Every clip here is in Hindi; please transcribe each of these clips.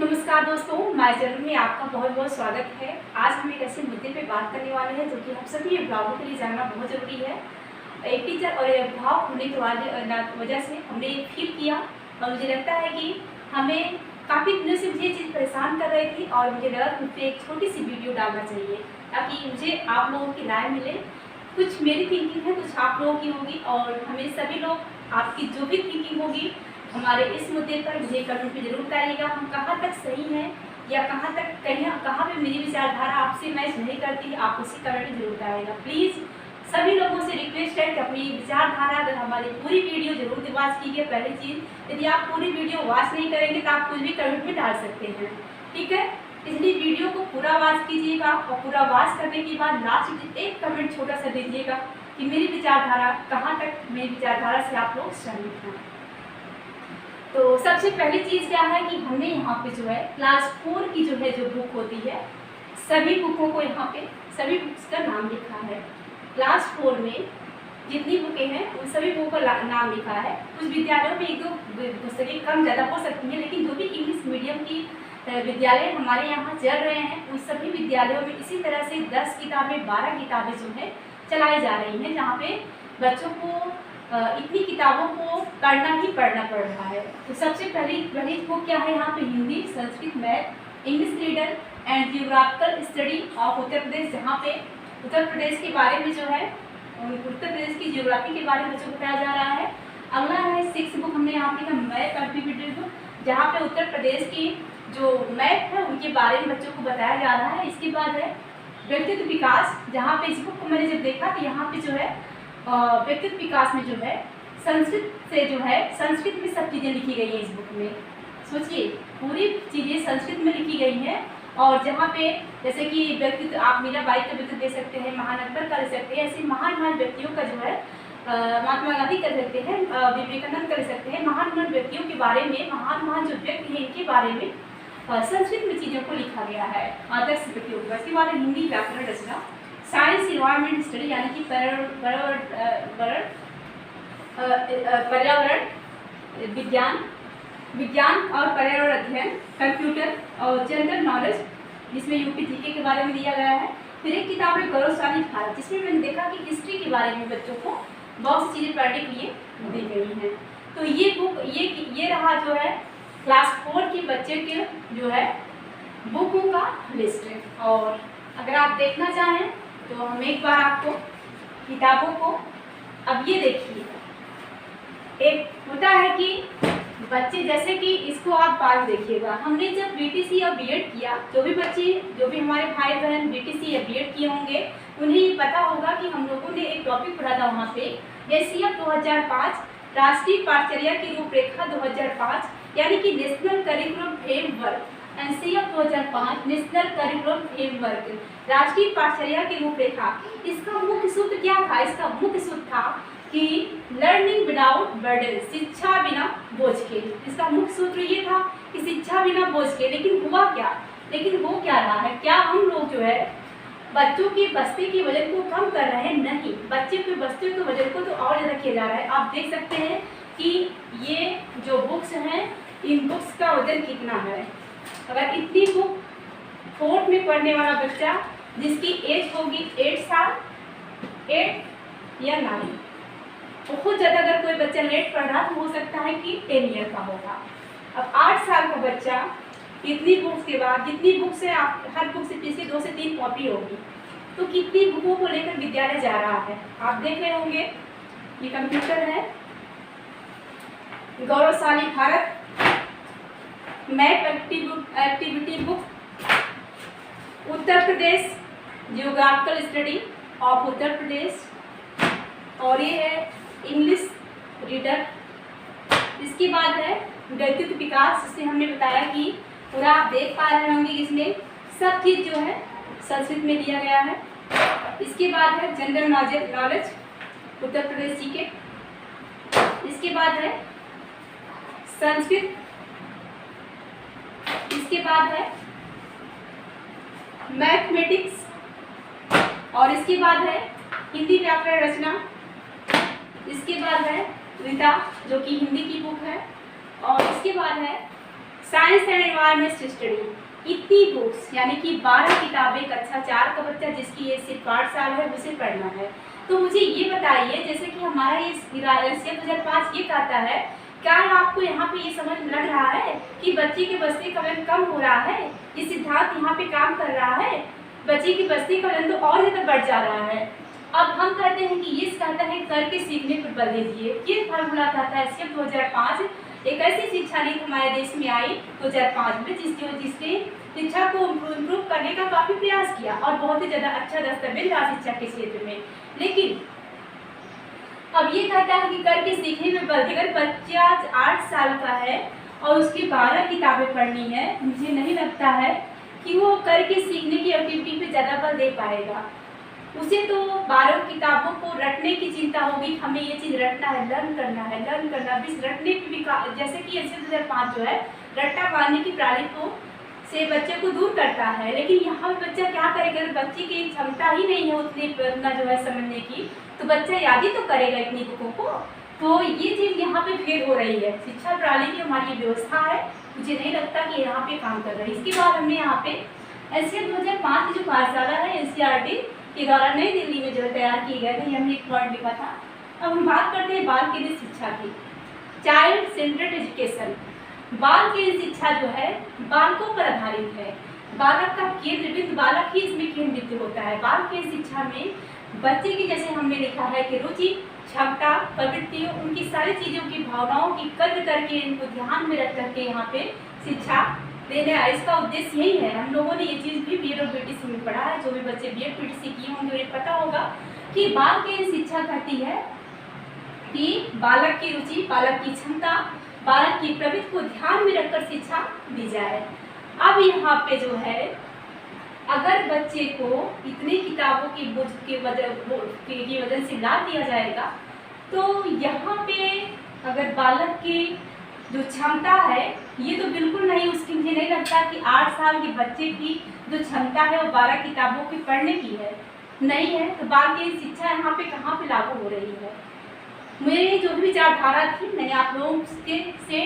नमस्कार दोस्तों, माय चैनल में आपका बहुत बहुत स्वागत है। आज हम एक ऐसे मुद्दे पे बात करने वाले हैं जो कि हम सभी अभिभावकों के लिए जानना बहुत ज़रूरी है। एक टीचर और अभिभावक होने की वजह से हमने फील किया और मुझे लगता है कि हमें काफ़ी दिनों से मुझे ये चीज़ परेशान कर रही थी और मुझे लगा कि मुझे एक छोटी सी वीडियो डालना चाहिए ताकि मुझे आप लोगों की राय मिले। कुछ मेरी थिंकिंग है, कुछ आप लोगों की होगी और हमें सभी लोग आपकी जो भी थिंकिंग होगी हमारे इस मुद्दे पर मुझे कमेंट में जरूर बताइएगा। हम कहाँ तक सही हैं या कहाँ पे मेरी विचारधारा आपसे मैच नहीं करती, आप उसी कमेंट में जरूर बताइएगा। प्लीज़ सभी लोगों से रिक्वेस्ट है कि अपनी विचारधारा अगर हमारी पूरी वीडियो जरूर वॉच कीजिए। पहली चीज़, यदि आप पूरी वीडियो वॉच नहीं करेंगे तो आप कुछ भी कमेंट में डाल सकते हैं, ठीक है। इसलिए वीडियो को पूरा वॉच कीजिएगा और पूरा वॉच करने के बाद लास्ट में एक कमेंट छोटा सा दीजिएगा कि मेरी विचारधारा कहाँ तक, मेरी विचारधारा से आप लोग सहमत हैं। तो सबसे पहली चीज़ क्या है कि हमने यहाँ पे जो है क्लास 4 की जो बुक होती है, सभी बुकों को यहाँ पे सभी बुक्स का नाम लिखा है। क्लास 4 में जितनी बुकें हैं उन सभी बुकों का नाम लिखा है। कुछ विद्यालयों में एक दो पुस्तकें कम ज़्यादा हो सकती हैं, लेकिन जो भी इंग्लिश मीडियम की विद्यालय हमारे यहाँ चल रहे हैं उन सभी विद्यालयों में इसी तरह से 10 किताबें 12 किताबें जो है चलाई जा रही हैं, जहाँ पे बच्चों को इतनी किताबों को पढ़ना ही पढ़ना पड़ रहा है। तो सबसे पहली बुक क्या है यहाँ पे, Hindi, Sanskrit, math, English reader and geographical study of Uttar Pradesh, जहाँ पे उत्तर प्रदेश के बारे में जो है उत्तर प्रदेश की जियोग्राफी के बारे में बच्चों को बताया जा रहा है। अगला है 6 बुक हमने यहाँ पे मैथ कंट्रीब्यूटेड बुक, जहाँ पे उत्तर प्रदेश की जो मैथ है उनके बारे में बच्चों को बताया जा रहा है। इसके बाद है व्यक्तित्व विकास, जहाँ पे इस बुक को मैंने जब देखा तो यहाँ पे जो है व्यक्तित्व विकास में जो है संस्कृत से जो है संस्कृत में सब चीज़ें लिखी गई हैं इस बुक में। सोचिए, पूरी चीज़ें संस्कृत में लिखी गई हैं। और जहाँ पे जैसे कि व्यक्तित्व, आप मीराबाई का व्यक्तित्व दे सकते हैं, महान अकबर का ले सकते हैं, ऐसे महान व्यक्तियों का जो है महात्मा गांधी कर सकते हैं, विवेकानंद कर सकते हैं। महान व्यक्तियों के बारे में, महान जो व्यक्ति हैं इनके बारे में संस्कृत में चीज़ों को लिखा गया है। आदर्श व्यक्तियों का इसके बारे में हिंदी व्याकरण रचना, साइंस इन्वायरमेंट स्टडी यानी कि पर्यावरण विज्ञान और पर्यावरण अध्ययन, कंप्यूटर और जनरल नॉलेज जिसमें यूपी जीके के बारे में दिया गया है। फिर एक किताब है गौरवशाली भारत, जिसमें मैंने देखा कि हिस्ट्री के बारे में बच्चों को बहुत सी चीज़ें पढ़ने के लिए दी गई हैं। तो ये बुक ये रहा जो है क्लास 4 के बच्चे के जो है बुकों का लिस्ट है। और अगर आप देखना चाहें तो हम एक बार आपको किताबों को, अब ये देखिए, एक होता है कि बच्चे, जैसे कि इसको आप बात देखिएगा, हमने जब बीटीसी या बीएड किया, जो भी हमारे भाई बहन बीटीसी या बीएड किए होंगे उन्हें ये पता होगा कि हम लोगों ने एक टॉपिक पढ़ा था वहाँ पे, एनसीईआरटी 2005 राष्ट्रीय पाठ्यचर्या की रूपरेखा 2005 यानी कि national curriculum framework, NCERT 2005 national curriculum framework, राष्ट्रीय पाठ्यचर्या की रूपरेखा। इसका मुख्य सूत्र क्या था? इसका मुख्य सूत्र था कि लर्निंग विदाउट बर्डन, शिक्षा बिना बोझ के। इसका मुख्य सूत्र ये था कि शिक्षा बिना बोझ के। लेकिन हो क्या रहा है? क्या हम लोग जो है बच्चों के बस्ते के वजन को कम कर रहे हैं? नहीं, बच्चे के बस्ते के वजन को तो और ज़्यादा किया जा रहा है। आप देख सकते हैं कि ये जो बुक्स हैं, इन बुक्स का वजन कितना है। अगर इतनी बुक 4th में पढ़ने वाला बच्चा जिसकी एज होगी 8 साल, 8 या 9, बहुत ज़्यादा अगर कोई बच्चा लेट पढ़ रहा तो हो सकता है कि 10 ईयर का होगा। अब 8 साल का बच्चा इतनी बुक्स के बाद, जितनी बुक्स है, आप हर बुक से पीछे 2 से 3 कॉपी होगी, तो कितनी बुकों को लेकर विद्यालय जा रहा है आप देख रहे होंगे। ये कंप्यूटर है, Gauravshali Bharat, map activity book, Uttar Pradesh geographical study of Uttar Pradesh, और ये है इंग्लिश रीडर। इसके बाद है व्यक्तित्व विकास, जिससे हमने बताया कि पूरा आप देख पा रहे होंगे इसमें सब चीज़ जो है संस्कृत में दिया गया है। इसके बाद है जनरल नॉलेज उत्तर प्रदेश जी के। इसके बाद है संस्कृत। इसके बाद है मैथमेटिक्स, और इसके बाद है हिंदी व्याकरण रचना। इसके बाद है रीता, जो कि हिंदी की बुक है, और इसके बाद है साइंस एंड एनवायरमेंट स्टडी, इतनी बुक्स यानी कि 12 किताबें कक्षा 4 का बच्चा जिसकी एज सिर्फ 8 साल है उसे पढ़ना है। तो मुझे ये बताइए, जैसे कि हमारा ये सीएफ 2005 ये कहता है, क्या आपको यहाँ पे ये समझ लग रहा है कि बच्चे की बस्ती का वजन कम हो रहा है? ये सिद्धांत यहाँ पे काम कर रहा है, बच्चे की बस्ती का वजन तो और ज़्यादा बढ़ जा रहा है। अब हम कहते हैं कि ये कहता है करके सीखने पर बल दीजिए। ये फार्मूला कहता है सीएफ 2005, एक ऐसी शिक्षा नीति हमारे देश में आई 2005 में जिसने शिक्षा को इम्प्रूव करने का काफ़ी प्रयास किया और बहुत ही ज़्यादा अच्छा दस्तावेज रहा शिक्षा के क्षेत्र में। लेकिन अब ये कहता है कि करके सीखने में बल, अगर बच्चा 8 साल का है और उसकी 12 किताबें पढ़नी है, मुझे नहीं लगता है कि वो करके सीखने की एक्टिविटी पे ज़्यादा बल दे पाएगा। उसे तो 12 किताबों को रटने की चिंता होगी, हमें ये चीज़ रटना है, लर्न करना बिस रटने की भी, जैसे कि एसएफ 2005 जो है रट्टा मारने की प्रणाली को से बच्चे को दूर करता है। लेकिन यहाँ बच्चा क्या करेगा, बच्चे की क्षमता ही नहीं है उतना जो है समझने की, तो बच्चा याद ही तो करेगा इतनी बुकों को। तो ये चीज़ यहाँ पे फेल हो रही है। शिक्षा प्रणाली की हमारी ये व्यवस्था है, मुझे नहीं लगता कि यहाँ पे काम कर रही है। इसके बाद हमने यहाँ पे एसएफ 2005 की जो कार्यशाला है एनसीईआरटी के द्वारा नई दिल्ली में जो तैयार की गई थी, हमने एक पॉइंट लिखा था। अब हम बात करते हैं बाल केंद्रित शिक्षा की, चाइल्ड सेंटर्ड एजुकेशन। बाल केंद्रित शिक्षा जो है बालकों पर आधारित है, बालक का केंद्र बिंदु बालक ही इसमें केंद्रित होता है। बाल केंद्रित शिक्षा में बच्चे की, जैसे हमने लिखा है कि रुचि, क्षमता, प्रवृत्तियों, उनकी सारी चीज़ों की भावनाओं की कद्र करके इनको ध्यान में रख करके यहाँ पे शिक्षा देना है। इसका उद्देश्य यही है। हम लोगों ने ये चीज़ भी बीएड और बीटीसी में पढ़ा है, जो भी बच्चे बीएड बीटीसी किए होंगे उन्हें पता होगा कि बाल केंद्रित शिक्षा कहती है कि बालक की रुचि, बालक की क्षमता, बालक की प्रवृत्ति को ध्यान में रखकर शिक्षा दी जाए। अब यहाँ पे जो है अगर बच्चे को इतनी किताबों की बोझ की वजह से ला दिया जाएगा, तो यहाँ पे अगर बालक की जो क्षमता है ये तो बिल्कुल नहीं, उसकी मुझे नहीं लगता कि 8 साल के बच्चे की जो क्षमता है वो 12 किताबों की पढ़ने की है, नहीं है। तो बाल की शिक्षा यहाँ पे कहाँ पे लागू हो रही है? मेरी जो भी विचारधारा थी मैंने आप लोगों से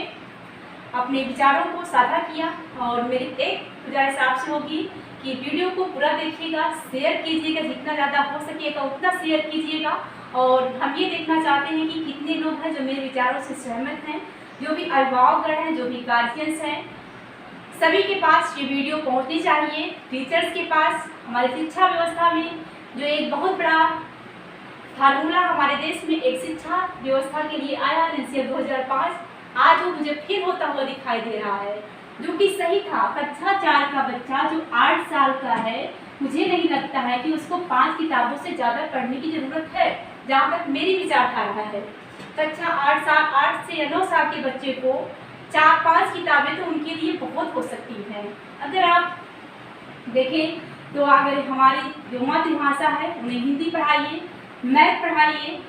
अपने विचारों को साझा किया, और मेरी एक गुजारिश आपसे होगी कि वीडियो को पूरा देखिएगा, शेयर कीजिएगा, जितना ज़्यादा हो सकेगा उतना शेयर कीजिएगा। और हम ये देखना चाहते हैं कि कितने लोग हैं जो मेरे विचारों से सहमत हैं, जो भी अभिभावक हैं, जो भी गार्जियंस हैं, सभी के पास ये वीडियो पहुंचनी चाहिए। टीचर्स के पास हमारी शिक्षा व्यवस्था में जो एक बहुत बड़ा फार्मूला हमारे देश में एक शिक्षा व्यवस्था के लिए आया एनसीईआरटी 2005, आज वो मुझे फिर होता हुआ दिखाई दे रहा है, जो कि सही था। कक्षा 4 का बच्चा जो 8 साल का है, मुझे नहीं लगता है कि उसको 5 किताबों से ज़्यादा पढ़ने की ज़रूरत है, जहाँ तक मेरी विचारधारा है। कक्षा 8 से या 9 साल के बच्चे को 4-5 किताबें तो उनके लिए बहुत हो सकती हैं। अगर आप देखें तो अगर हमारी जो मातृभाषा है उन्हें हिंदी पढ़ाइए, मैथ पढ़ाइए,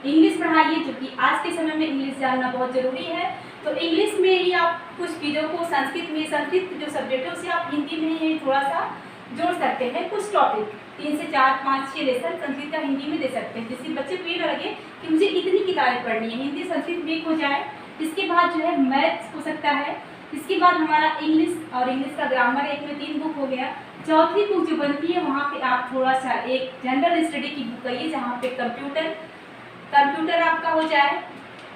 इंग्लिश पढ़ाइए, जो कि आज के समय में इंग्लिश जानना बहुत ज़रूरी है। तो इंग्लिश में ही आप कुछ चीज़ों को संस्कृत जो सब्जेक्ट है उसे आप हिंदी में ही थोड़ा सा जोड़ सकते हैं। कुछ टॉपिक 3 से 4, 5, 6 लेसन संस्कृत का हिंदी में दे सकते हैं, जिससे बच्चे को ये ना लगे कि मुझे इतनी किताबें पढ़नी है, हिंदी संस्कृत भी हो जाए। इसके बाद जो है मैथ्स हो सकता है, इसके बाद हमारा इंग्लिश, और इंग्लिश का ग्रामर एक में 3 बुक हो गया। चौथी बुक जो बनती है वहाँ पे आप थोड़ा सा एक जनरल स्टडी की बुक आइए, जहाँ पे कंप्यूटर आपका हो जाए,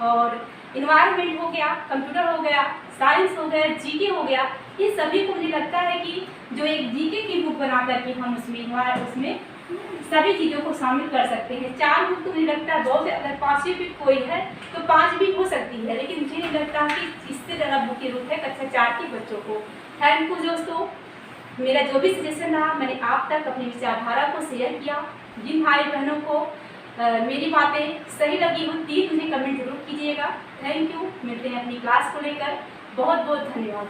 और इन्वायरमेंट हो गया, कंप्यूटर हो गया, साइंस हो गया, जीके हो गया। ये सभी को मुझे लगता है कि जो एक जीके की बुक बना करके हम उसमें सभी चीज़ों को शामिल कर सकते हैं। 4 बुक तो मुझे लगता है बहुत, अगर 5वीं भी कोई है तो 5 भी हो सकती है, लेकिन मुझे नहीं लगता कि इससे ज़्यादा बुक की जरूरत है कक्षा 4 के बच्चों को। थैंक यू दोस्तों, मेरा जो भी सजेशन रहा मैंने आप तक अपनी विचारधारा को शेयर किया। जिन भाई बहनों को मेरी बातें सही लगी हो प्लीज़ मुझे कमेंट जरूर कीजिएगा। थैंक यू, मिलते हैं अपनी क्लास को लेकर। बहुत बहुत धन्यवाद।